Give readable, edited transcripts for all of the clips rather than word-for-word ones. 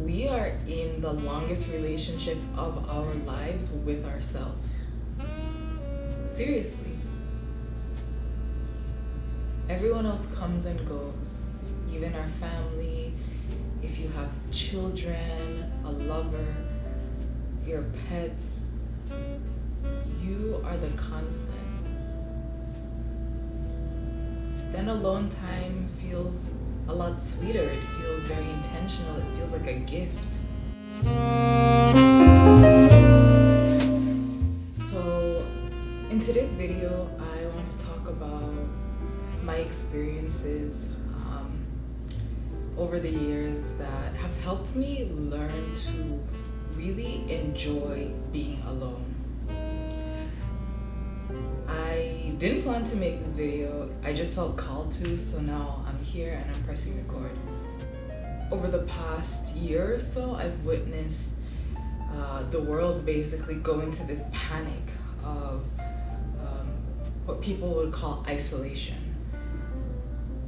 we are in the longest relationship of our lives with ourselves. Seriously. Everyone else comes and goes, even our family, if you have children, a lover, your pets, you are the constant. Then alone time feels a lot sweeter. It feels very intentional. It feels like a gift. So in today's video, I want to talk about my experiences over the years that have helped me learn to really enjoy being alone. I didn't plan to make this video, I just felt called to, so now I'm here and I'm pressing record. Over the past year or so, I've witnessed the world basically go into this panic of what people would call isolation.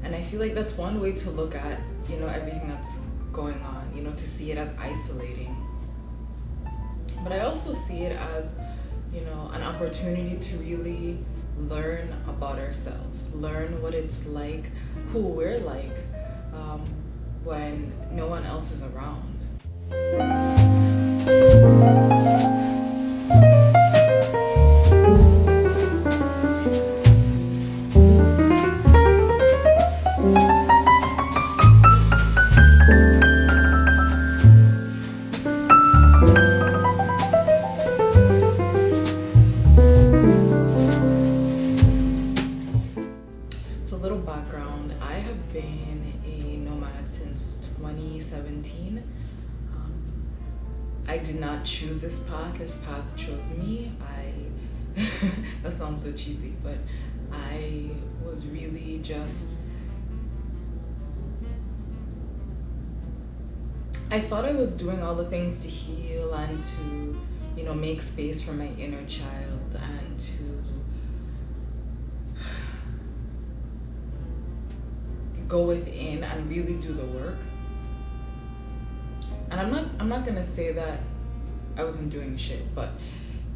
And I feel like that's one way to look at, everything that's going on, to see it as isolating. But I also see it as, an opportunity to really learn about ourselves, learn what it's like, who we're like when no one else is around. Background, I have been a nomad since 2017. I did not choose this path chose me. That sounds so cheesy, but I was really just, I thought I was doing all the things to heal and to, make space for my inner child and to go within and really do the work. And I'm not gonna say that I wasn't doing shit, but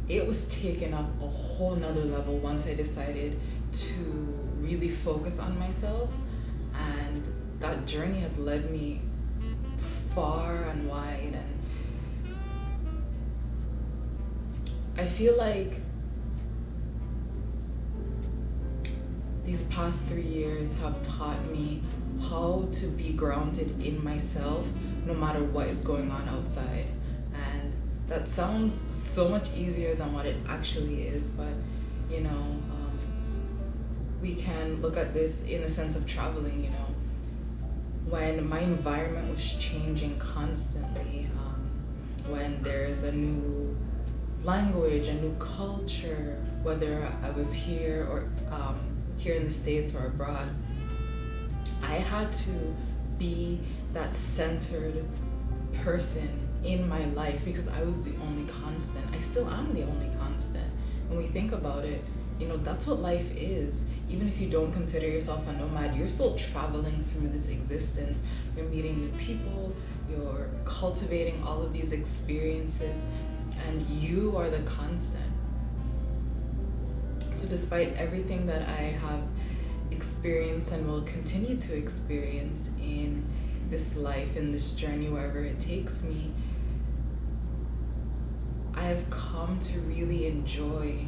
it was taken up a whole nother level once I decided to really focus on myself, and that journey has led me far and wide. And I feel like these past 3 years have taught me how to be grounded in myself no matter what is going on outside. And that sounds so much easier than what it actually is, but we can look at this in the sense of traveling. When my environment was changing constantly, when there's a new language, a new culture, whether I was here or here in the States or abroad, I had to be that centered person in my life because I was the only constant. I still am the only constant. When we think about it, that's what life is. Even if you don't consider yourself a nomad, you're still traveling through this existence. You're meeting new people, you're cultivating all of these experiences, and you are the constant. So despite everything that I have experienced and will continue to experience in this life, in this journey, wherever it takes me, I've come to really enjoy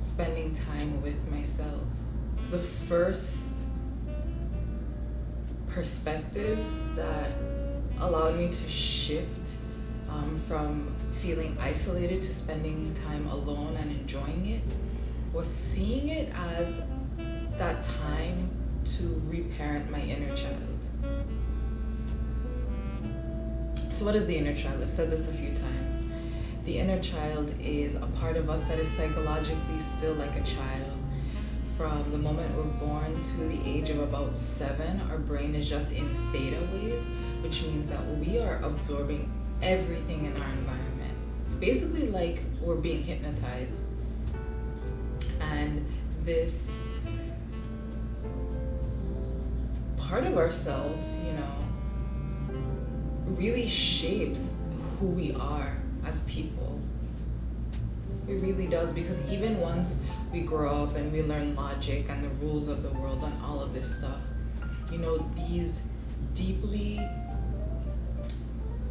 spending time with myself. The first perspective that allowed me to shift from feeling isolated to spending time alone and enjoying it was seeing it as that time to reparent my inner child. So what is the inner child? I've said this a few times. The inner child is a part of us that is psychologically still like a child. From the moment we're born to the age of about 7, our brain is just in theta wave, which means that we are absorbing everything in our environment. It's basically like we're being hypnotized. And this part of ourselves, really shapes who we are as people. It really does, because even once we grow up and we learn logic and the rules of the world and all of this stuff, you know, these deeply,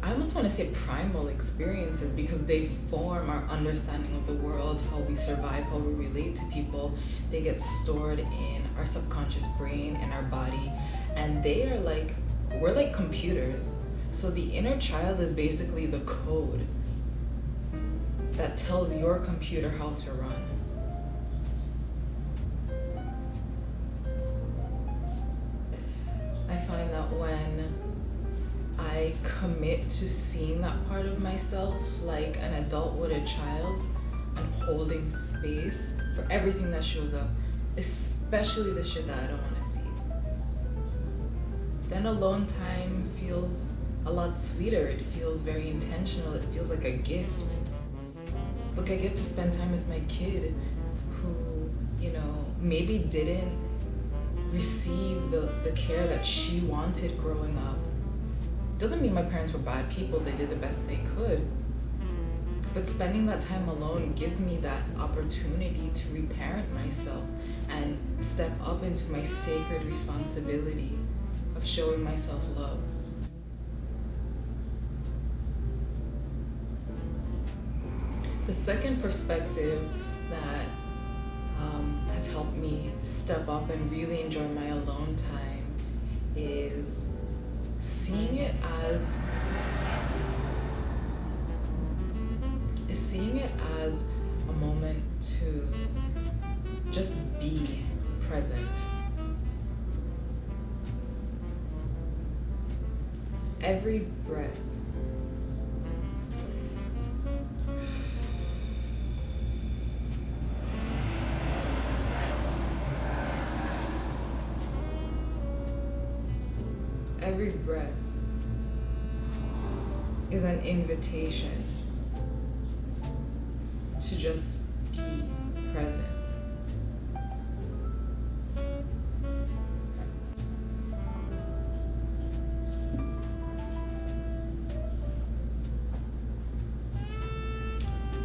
I almost want to say primal experiences, because they form our understanding of the world, how we survive, how we relate to people. They get stored in our subconscious brain, in our body, and they are like, we're like computers. So the inner child is basically the code that tells your computer how to run. I find that when I commit to seeing that part of myself like an adult would a child, and holding space for everything that shows up, especially the shit that I don't want to see, then alone time feels a lot sweeter. It feels very intentional. It feels like a gift. Look, I get to spend time with my kid who, you know, maybe didn't receive the care that she wanted growing up. Doesn't mean my parents were bad people. They did the best they could. But spending that time alone gives me that opportunity to reparent myself and step up into my sacred responsibility of showing myself love. The second perspective that has helped me step up and really enjoy my alone time is seeing it as a moment to just be present. Every breath, every breath is an invitation to just be present.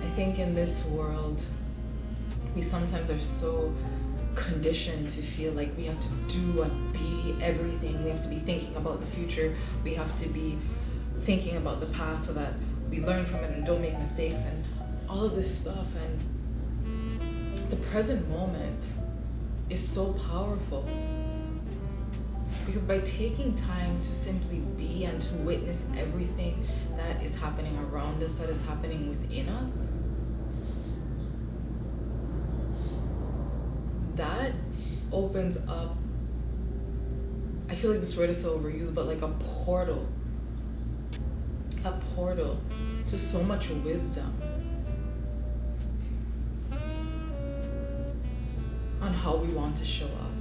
I think in this world, we sometimes are so conditioned to feel like we have to do and be everything. We have to be thinking about the future. We have to be thinking about the past so that we learn from it and don't make mistakes and all of this stuff. And the present moment is so powerful, because by taking time to simply be and to witness everything that is happening around us, that is happening within us, that opens up, I feel like this word is so overused, but like a portal to so much wisdom on how we want to show up.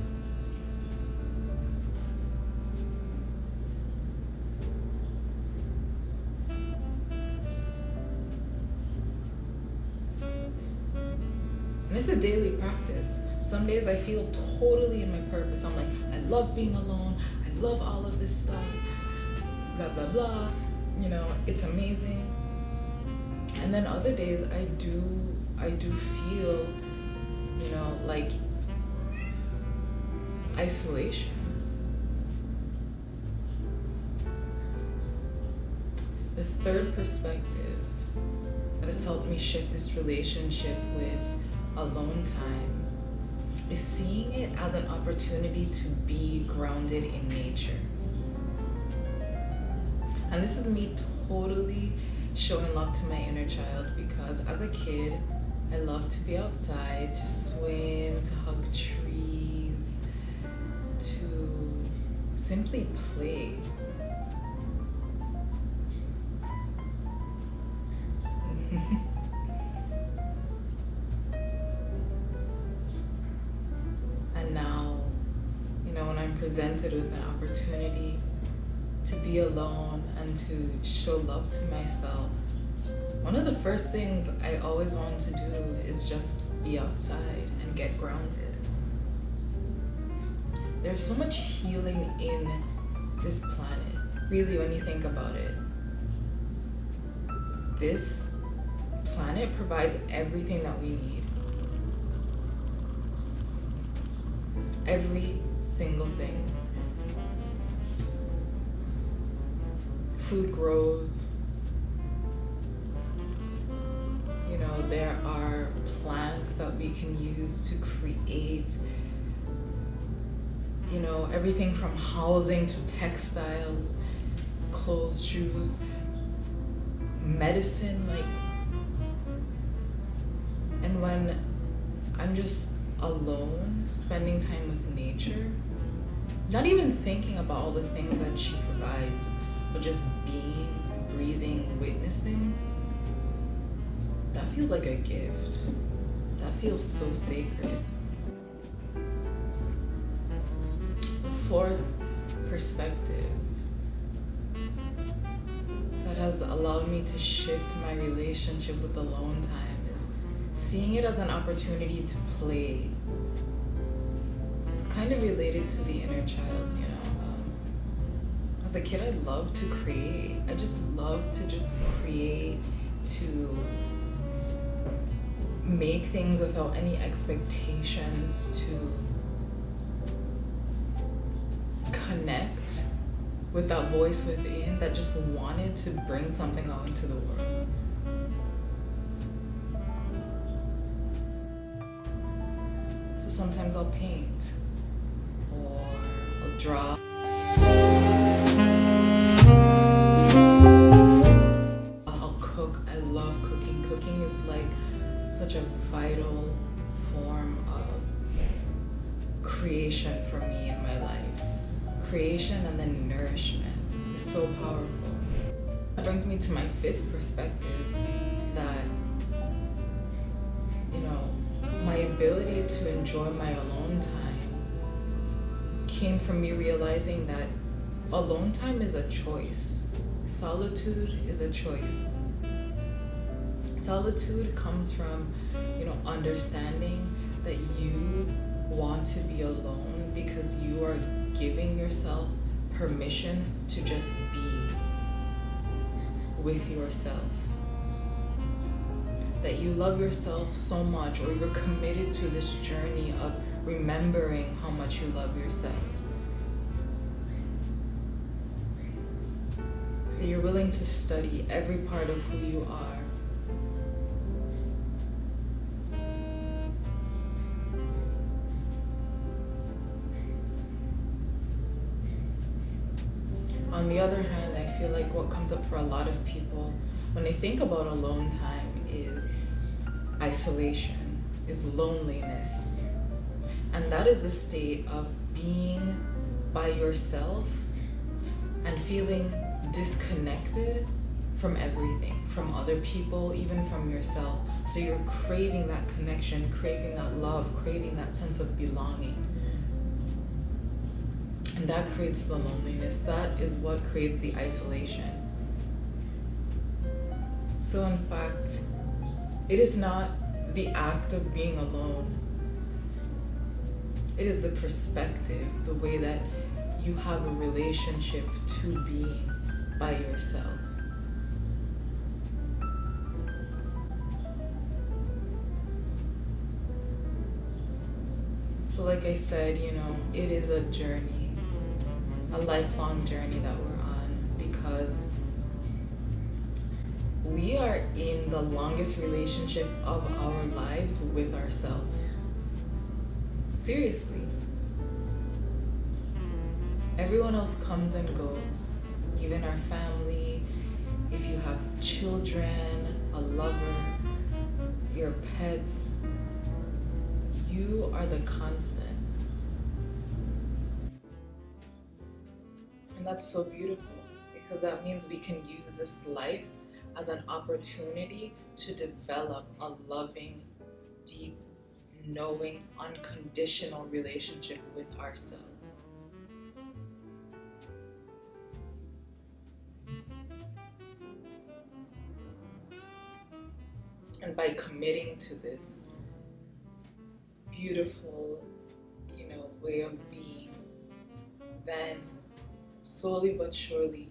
And it's a daily practice. Some days I feel totally in my purpose. I'm like, I love being alone. I love all of this stuff. Blah, blah, blah. You know, it's amazing. And then other days I do feel, you know, like isolation. The third perspective that has helped me shift this relationship with alone time is seeing it as an opportunity to be grounded in nature. And this is me totally showing love to my inner child, because as a kid, I loved to be outside, to swim, to hug trees, to simply play. And now, you know, when I'm presented with an opportunity to be alone and to show love to myself, one of the first things I always want to do is just be outside and get grounded. There's so much healing in this planet, really, when you think about it. this planet provides everything that we need. Every single thing. Food grows. You know, there are plants that we can use to create, you know, everything from housing to textiles, clothes, shoes, medicine, like. And when I'm just alone, spending time with nature, not even thinking about all the things that she provides, but just being, breathing, witnessing, that feels like a gift. That feels so sacred. The fourth perspective that has allowed me to shift my relationship with alone time is seeing it as an opportunity to play. It's kind of related to the inner child, you know. As a kid, I loved to create. I just loved to just create, to make things without any expectations, to connect with that voice within that just wanted to bring something out into the world. So sometimes I'll paint, or I'll draw. I'll cook. I love cooking. Cooking is like such a vital form of creation for me in my life. Creation and then nourishment is so powerful. That brings me to my fifth perspective, that, you know, my ability to enjoy my alone time came from me realizing that alone time is a choice. Solitude is a choice. Solitude comes from, you know, understanding that you want to be alone because you are giving yourself permission to just be with yourself. That you love yourself so much, or you're committed to this journey of remembering how much you love yourself. That you're willing to study every part of who you are. On the other hand, I feel like what comes up for a lot of people when they think about alone time is isolation, is loneliness. And that is a state of being by yourself and feeling disconnected from everything, from other people, even from yourself. So you're craving that connection, craving that love, craving that sense of belonging. And that creates the loneliness. That is what creates the isolation. So in fact, it is not the act of being alone. It is the perspective, the way that you have a relationship to being by yourself. So like I said, you know, it is a journey, a lifelong journey that we're on, because we are in the longest relationship of our lives with ourselves. Seriously. Everyone else comes and goes, even our family, if you have children, a lover, your pets, you are the constant. And that's so beautiful, because that means we can use this life as an opportunity to develop a loving, deep, knowing, unconditional relationship with ourselves. And by committing to this beautiful, way of being, then slowly but surely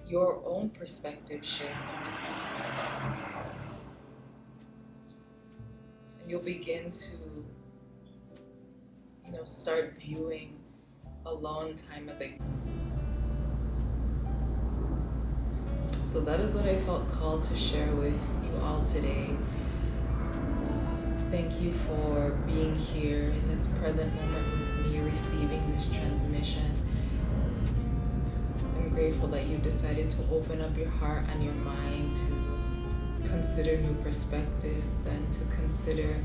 you your own perspective shift, and you'll begin to, start viewing alone time as a. So that is what I felt called to share with you all today. Thank you for being here in this present moment with me, receiving this transmission. I'm grateful that you decided to open up your heart and your mind to consider new perspectives and to consider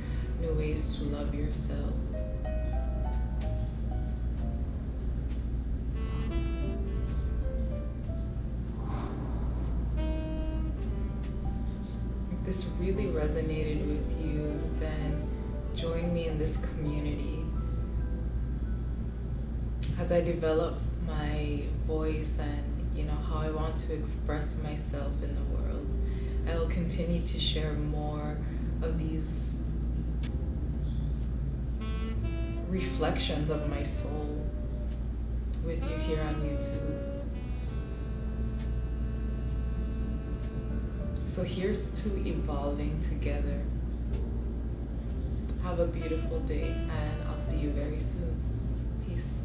new ways to love yourself. If this really resonated with you, then join me in this community as I develop my voice and how I want to express myself in the world. I will continue to share more of these reflections of my soul with you here on YouTube. So here's to evolving together. Have a beautiful day, and I'll see you very soon. Peace.